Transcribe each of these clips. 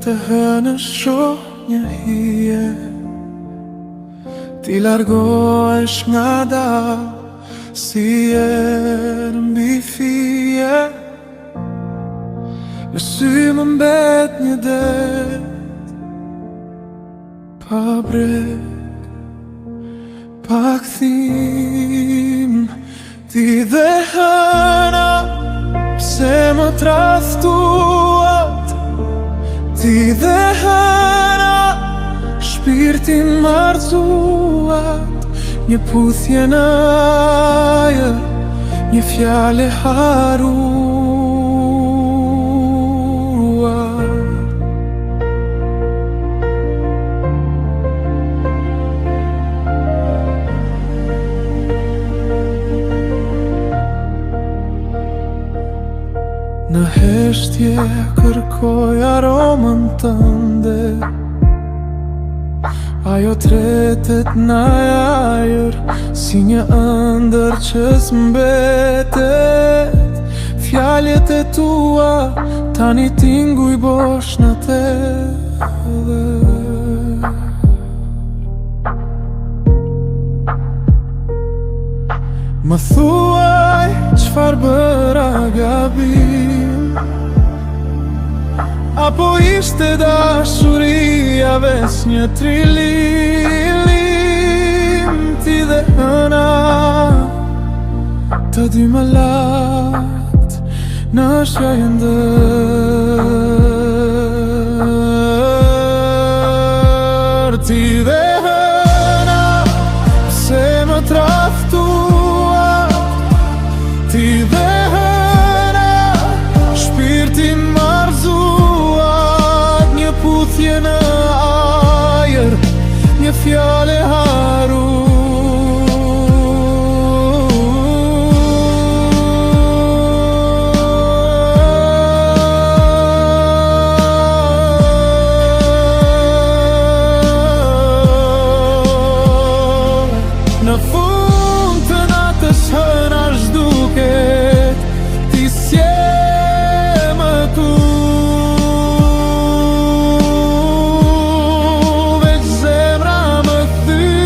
të hënë shoh një hije, ti largohesh nga dal, si erë mbi fije. Në sy më mbet një det pa brek, pa kthim. Ti dhe hëna, pse më traftuat? Ti dhe hëna, shpirtin marzuat. Një puthje në ajër, një fjale haruar. Në heshtje kërkoj aromën tënde, ajo tretet në ajër, si një ëndër që s'mbetet. Fjaljet e tua tani tinguj bosh në tedhe. Më thuaj çfarë bëra gabim, apo ishte dashuria ves një trillim. Ti dhe hëna, të dy më lat në shajë ndër. Ti dhe hëna, pse më traftuat? Ti dhe hëna, shpirtin marzuat. Një puthje në ajër, një fjale haruar. Në fund të natës hëna zhduket, ti s'je më tu. Veç zemra më thyhet.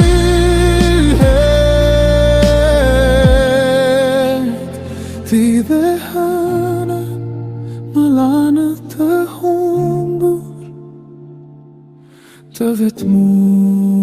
Ti dhe hëna më lanë të humbur, të vetmuar.